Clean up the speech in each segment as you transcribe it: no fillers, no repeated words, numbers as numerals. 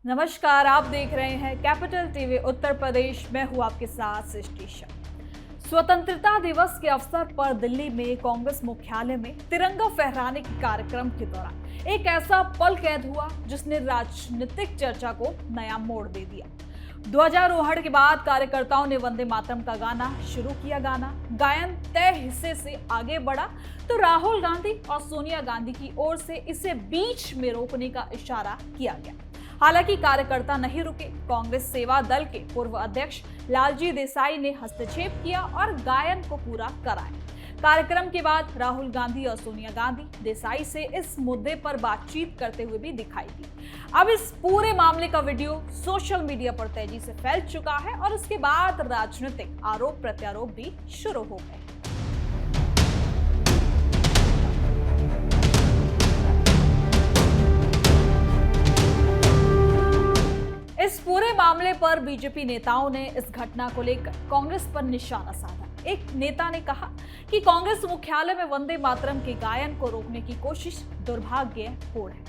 नमस्कार, आप देख रहे हैं कैपिटल टीवी उत्तर प्रदेश। मैं हूं आपके साथ सृष्टि शा। स्वतंत्रता दिवस के अवसर पर दिल्ली में कांग्रेस मुख्यालय में तिरंगा फहराने के कार्यक्रम के दौरान एक ऐसा पल कैद हुआ जिसने राजनीतिक चर्चा को नया मोड़ दे दिया। ध्वजारोहण के बाद कार्यकर्ताओं ने वंदे मातरम का गाना शुरू किया। गायन तय हिस्से से आगे बढ़ा तो राहुल गांधी और सोनिया गांधी की ओर से इसे बीच में रोकने का इशारा किया गया। हालांकि कार्यकर्ता नहीं रुके। कांग्रेस सेवा दल के पूर्व अध्यक्ष लालजी देसाई ने हस्तक्षेप किया और गायन को पूरा कराया। कार्यक्रम के बाद राहुल गांधी और सोनिया गांधी देसाई से इस मुद्दे पर बातचीत करते हुए भी दिखाई दी। अब इस पूरे मामले का वीडियो सोशल मीडिया पर तेजी से फैल चुका है और उसके बाद राजनीतिक आरोप प्रत्यारोप भी शुरू हो गए। इस पूरे मामले पर बीजेपी नेताओं ने इस घटना को लेकर कांग्रेस पर निशाना साधा। एक नेता ने कहा कि कांग्रेस मुख्यालय में वंदे मातरम के गायन को रोकने की कोशिश दुर्भाग्यपूर्ण है।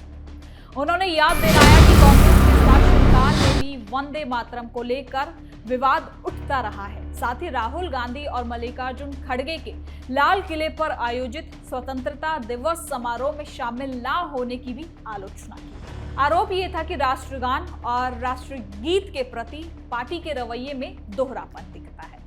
उन्होंने याद दिलाया कि कांग्रेस के शासनकाल में भी वंदे मातरम को लेकर विवाद उठता रहा है। साथ ही राहुल गांधी और मल्लिकार्जुन खड़गे के लाल किले पर आयोजित स्वतंत्रता दिवस समारोह में शामिल न होने की भी आलोचना की। आरोप ये था कि राष्ट्रगान और राष्ट्रगीत के प्रति पार्टी के रवैये में दोहरापन दिखता है।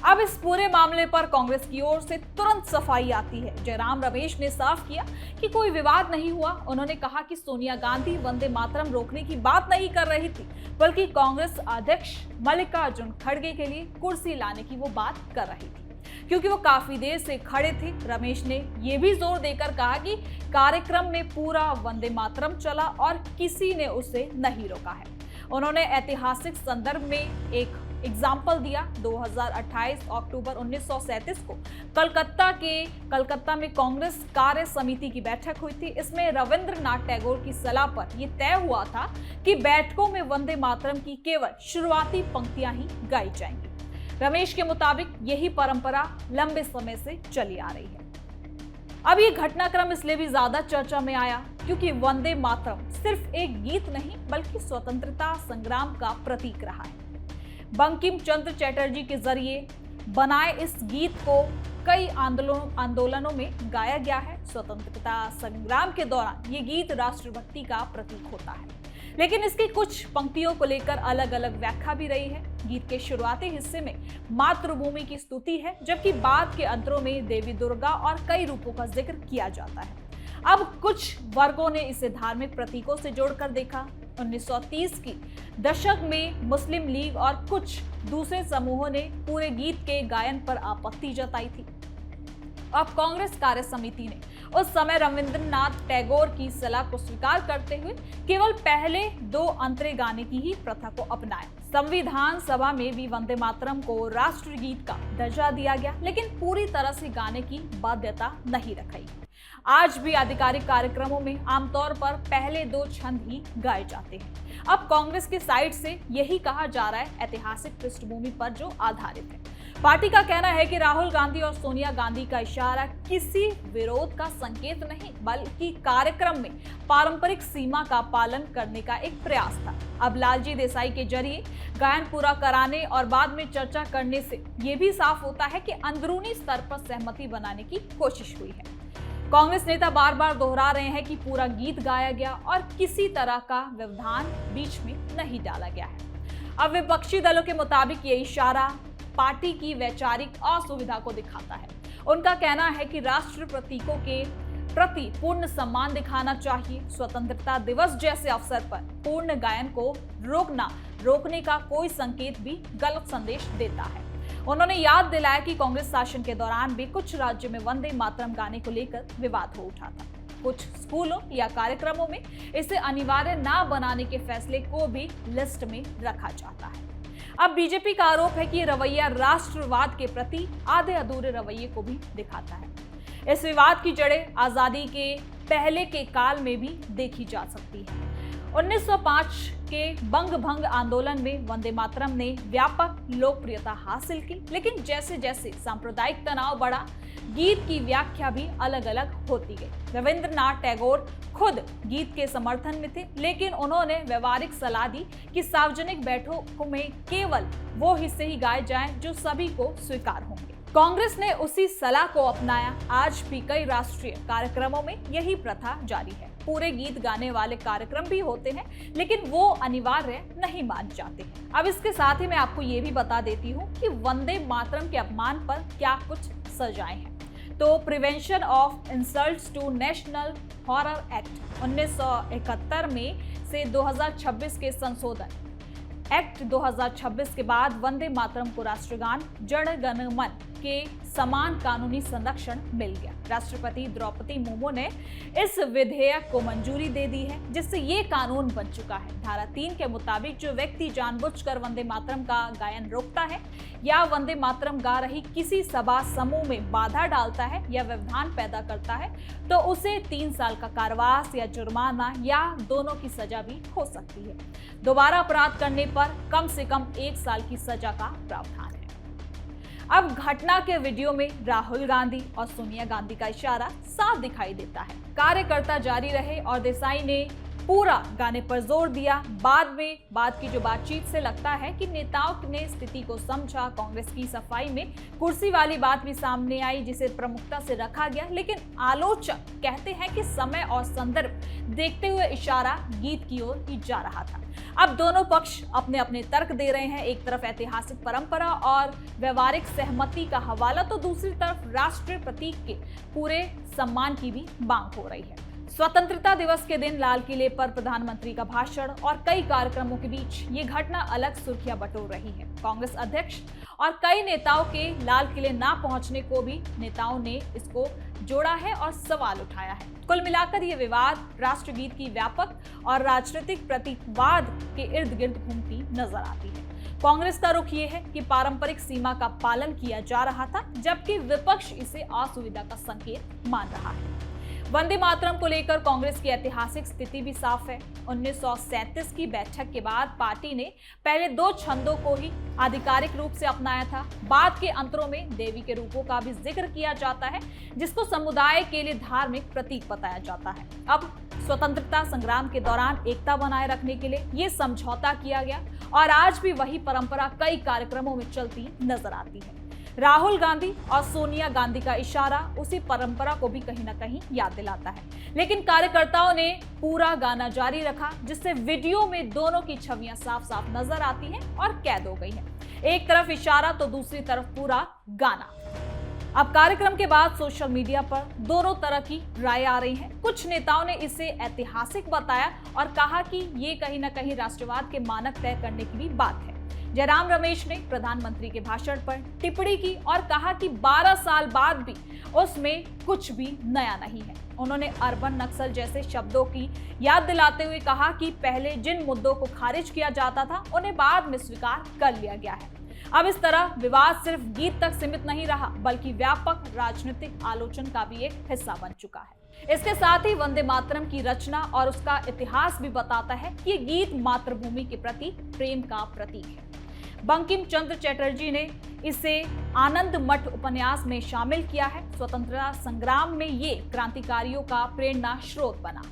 अब इस पूरे मामले पर कांग्रेस की ओर से तुरंत सफाई आती है। जयराम रमेश ने साफ किया कि कोई विवाद नहीं हुआ। उन्होंने कहा कि सोनिया गांधी वंदे मातरम रोकने की बात नहीं कर रही थी, बल्कि कांग्रेस अध्यक्ष मल्लिकार्जुन खड़गे के लिए कुर्सी लाने की वो बात कर रही थी, क्योंकि वो काफी देर से खड़े थे। रमेश ने यह भी जोर देकर कहा कि कार्यक्रम में पूरा वंदे मातरम चला और किसी ने उसे नहीं रोका है। उन्होंने ऐतिहासिक संदर्भ में एक एग्जाम्पल दिया। 2028 अक्टूबर 1937 को कलकत्ता में कांग्रेस कार्य समिति की बैठक हुई थी। इसमें रविंद्रनाथ टैगोर की सलाह पर यह तय हुआ था कि बैठकों में वंदे मातरम की केवल शुरुआती पंक्तियां ही गाई जाएंगी। रमेश के मुताबिक यही परंपरा लंबे समय से चली आ रही है। अब ये घटनाक्रम इसलिए भी ज्यादा चर्चा में आया क्योंकि वंदे मातरम सिर्फ एक गीत नहीं बल्कि स्वतंत्रता संग्राम का प्रतीक रहा है। बंकिम चंद्र चटर्जी के जरिए बनाए इस गीत को कई आंदोलनों में गाया गया है। स्वतंत्रता संग्राम के दौरान ये गीत राष्ट्रभक्ति का प्रतीक होता है, लेकिन इसकी कुछ पंक्तियों को लेकर अलग अलग व्याख्या भी रही है। गीत के शुरुआती हिस्से में मातृभूमि की स्तुति है, जबकि बाद के अंतरों में देवी दुर्गा और कई रूपों का जिक्र किया जाता है। अब कुछ वर्गों ने इसे धार्मिक प्रतीकों से जोड़कर देखा। 1930 की दशक में मुस्लिम लीग और कुछ दूसरे समूहों ने पूरे गीत के गायन पर आपत्ति जताई थी। अब कांग्रेस कार्य समिति ने उस समय रविंद्रनाथ टैगोर की सलाह को स्वीकार करते हुए केवल पहले 2 अंतरे गाने की ही प्रथा को अपनाया। संविधान सभा में भी वंदे मातरम को राष्ट्रगीत का दर्जा दिया गया, लेकिन पूरी तरह से गाने की बाध्यता नहीं रखी। आज भी आधिकारिक कार्यक्रमों में आमतौर पर पहले 2 छंद ही गाए जाते हैं। अब कांग्रेस की साइड से यही कहा जा रहा है, ऐतिहासिक पृष्ठभूमि पर जो आधारित है। पार्टी का कहना है कि राहुल गांधी और सोनिया गांधी का इशारा किसी विरोध का संकेत नहीं बल्कि कार्यक्रम में पारंपरिक सीमा का पालन करने का एक प्रयास था। अब लालजी देसाई के जरिए गायन पूरा कराने और बाद में चर्चा करने से यह भी साफ होता है कि अंदरूनी स्तर पर सहमति बनाने की कोशिश हुई है। कांग्रेस नेता बार बार दोहरा रहे हैं कि पूरा गीत गाया गया और किसी तरह का व्यवधान बीच में नहीं डाला गया है। अब विपक्षी दलों के मुताबिक ये इशारा पार्टी की वैचारिक असुविधा को दिखाता है। उनका कहना है कि राष्ट्र प्रतीकों के प्रति पूर्ण सम्मान दिखाना चाहिए। स्वतंत्रता दिवस जैसे अवसर पर पूर्ण गायन को रोकने का कोई संकेत भी गलत संदेश देता है। उन्होंने याद दिलाया कि कांग्रेस शासन के दौरान भी कुछ राज्यों में वंदे मातरम गाने को लेकर विवाद हो उठा था। कुछ स्कूलों या कार्यक्रमों में इसे अनिवार्य न बनाने के फैसले को भी लिस्ट में रखा जाता है। अब बीजेपी का आरोप है कि रवैया राष्ट्रवाद के प्रति आधे अधूरे रवैये को भी दिखाता है। इस विवाद की जड़ें आजादी के पहले के काल में भी देखी जा सकती है। 1905 के बंग भंग आंदोलन में वंदे मातरम ने व्यापक लोकप्रियता हासिल की, लेकिन जैसे जैसे सांप्रदायिक तनाव बढ़ा, गीत की व्याख्या भी अलग अलग होती गई। रविंद्रनाथ टैगोर खुद गीत के समर्थन में थे, लेकिन उन्होंने व्यवहारिक सलाह दी कि सार्वजनिक बैठकों में केवल वो हिस्से ही गाए जाएं जो सभी को स्वीकार होंगे। कांग्रेस ने उसी सलाह को अपनाया। आज भी कई राष्ट्रीय कार्यक्रमों में यही प्रथा जारी है। पूरे गीत गाने वाले कार्यक्रम भी होते हैं, लेकिन वो अनिवार्य नहीं माने जाते हैं। अब इसके साथ ही मैं आपको ये भी बता देती हूँ कि वंदे मातरम के अपमान पर क्या कुछ सजाएं हैं। तो prevention of insults to national honour act 1971 में से 2026 के संशोधन एक्ट 2026 के बाद वंदे मातरम को राष्ट्रगान जन गण मन के समान कानूनी संरक्षण मिल गया। राष्ट्रपति द्रौपदी मुर्मू ने इस विधेयक को मंजूरी दे दी है, जिससे ये कानून बन चुका है। धारा 3 के मुताबिक जो व्यक्ति जानबूझकर वंदे मातरम का गायन रोकता है या वंदे मातरम गा रही किसी सभा समूह में बाधा डालता है या व्यवधान पैदा करता है, तो उसे 3 साल का कारावास या जुर्माना या दोनों की सजा भी हो सकती है। दोबारा अपराध करने पर कम से कम 1 साल की सजा का प्रावधान है। अब घटना के वीडियो में राहुल गांधी और सोनिया गांधी का इशारा साफ दिखाई देता है। कार्यकर्ता जारी रहे और देसाई ने पूरा गाने पर जोर दिया। बाद की जो बातचीत से लगता है कि नेताओं ने स्थिति को समझा। कांग्रेस की सफाई में कुर्सी वाली बात भी सामने आई, जिसे प्रमुखता से रखा गया, लेकिन आलोचक कहते हैं कि समय और संदर्भ देखते हुए इशारा गीत की ओर ही जा रहा था। अब दोनों पक्ष अपने अपने तर्क दे रहे हैं। एक तरफ ऐतिहासिक परंपरा और व्यवहारिक सहमति का हवाला, तो दूसरी तरफ राष्ट्रीय प्रतीक के पूरे सम्मान की भी मांग हो रही है। स्वतंत्रता दिवस के दिन लाल किले पर प्रधानमंत्री का भाषण और कई कार्यक्रमों के बीच ये घटना अलग सुर्खियां बटोर रही है। कांग्रेस अध्यक्ष और कई नेताओं के लाल किले ना पहुंचने को भी नेताओं ने इसको जोड़ा है और सवाल उठाया है। कुल मिलाकर ये विवाद राष्ट्रगीत की व्यापक और राजनीतिक प्रतीकवाद के इर्द गिर्द घूमती नजर आती है। कांग्रेस का रुख ये है कि पारंपरिक सीमा का पालन किया जा रहा था, जबकि विपक्ष इसे असुविधा का संकेत मान रहा है। वंदे मातरम को लेकर कांग्रेस की ऐतिहासिक स्थिति भी साफ है। 1937 की बैठक के बाद पार्टी ने पहले 2 छंदों को ही आधिकारिक रूप से अपनाया था। बाद के अंतरों में देवी के रूपों का भी जिक्र किया जाता है, जिसको समुदाय के लिए धार्मिक प्रतीक बताया जाता है। अब स्वतंत्रता संग्राम के दौरान एकता बनाए रखने के लिए ये समझौता किया गया और आज भी वही परंपरा कई कार्यक्रमों में चलती नजर आती है। राहुल गांधी और सोनिया गांधी का इशारा उसी परंपरा को भी कहीं ना कहीं याद दिलाता है, लेकिन कार्यकर्ताओं ने पूरा गाना जारी रखा, जिससे वीडियो में दोनों की छवियां साफ साफ नजर आती हैं और कैद हो गई है। एक तरफ इशारा तो दूसरी तरफ पूरा गाना। अब कार्यक्रम के बाद सोशल मीडिया पर दोनों तरह की राय आ रही है। कुछ नेताओं ने इसे ऐतिहासिक बताया और कहा कि ये कहीं ना कहीं राष्ट्रवाद के मानक तय करने की भी बात है। जयराम रमेश ने प्रधानमंत्री के भाषण पर टिप्पणी की और कहा कि 12 साल बाद भी उसमें कुछ भी नया नहीं है। उन्होंने अर्बन नक्सल जैसे शब्दों की याद दिलाते हुए कहा कि पहले जिन मुद्दों को खारिज किया जाता था, उन्हें बाद में स्वीकार कर लिया गया है। अब इस तरह विवाद सिर्फ गीत तक सीमित नहीं रहा, बल्कि व्यापक राजनीतिक आलोचना का भी एक हिस्सा बन चुका है। इसके साथ ही वंदे मातरम की रचना और उसका इतिहास भी बताता है कि ये गीत मातृभूमि के प्रति प्रेम का प्रतीक है। बंकिम चंद्र चटर्जी ने इसे आनंद मठ उपन्यास में शामिल किया है। स्वतंत्रता संग्राम में ये क्रांतिकारियों का प्रेरणा स्रोत बना,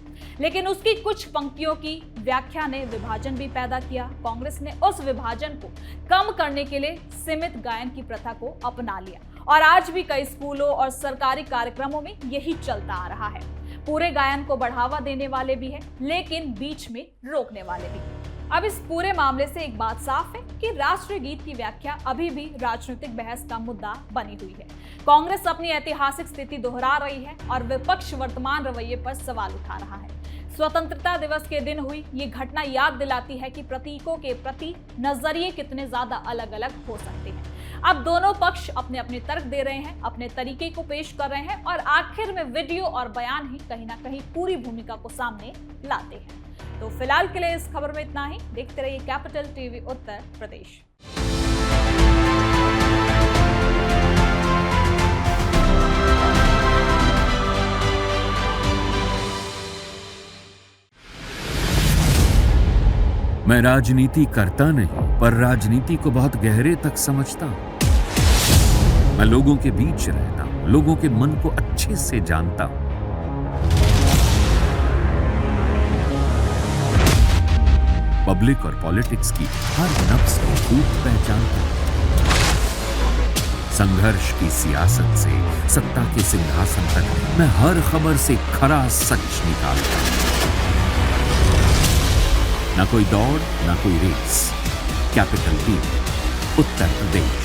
लेकिन उसकी कुछ पंक्तियों की व्याख्या ने विभाजन भी पैदा किया। कांग्रेस ने उस विभाजन को कम करने के लिए सीमित गायन की प्रथा को अपना लिया और आज भी कई स्कूलों और सरकारी कार्यक्रमों में यही चलता आ रहा है। पूरे गायन को बढ़ावा देने वाले भी हैं, लेकिन बीच में रोकने वाले भी। अब इस पूरे मामले से एक बात साफ है कि राष्ट्रीय गीत की व्याख्या अभी भी राजनीतिक बहस का मुद्दा बनी हुई है। कांग्रेस अपनी ऐतिहासिक स्थिति दोहरा रही है और विपक्ष वर्तमान रवैये पर सवाल उठा रहा है। स्वतंत्रता दिवस के दिन हुई ये घटना याद दिलाती है कि प्रतीकों के प्रति नजरिए कितने ज्यादा अलग अलग हो सकते हैं। अब दोनों पक्ष अपने अपने तर्क दे रहे हैं, अपने तरीके को पेश कर रहे हैं और आखिर में वीडियो और बयान ही कहीं ना कहीं पूरी भूमिका को सामने लाते हैं। तो फिलहाल के लिए इस खबर में इतना ही। देखते रहिए कैपिटल टीवी उत्तर प्रदेश। मैं राजनीति करता नहीं, पर राजनीति को बहुत गहरे तक समझता हूं। मैं लोगों के बीच रहता हूं, लोगों के मन को अच्छे से जानता हूं। पब्लिक और पॉलिटिक्स की हर नब्ज को खूब पहचानता हूं। संघर्ष की सियासत से सत्ता के सिंहासन तक मैं हर खबर से खरा सच निकालता हूं। ना कोई दौड़, ना कोई race. Capital B, Uttar Pradesh.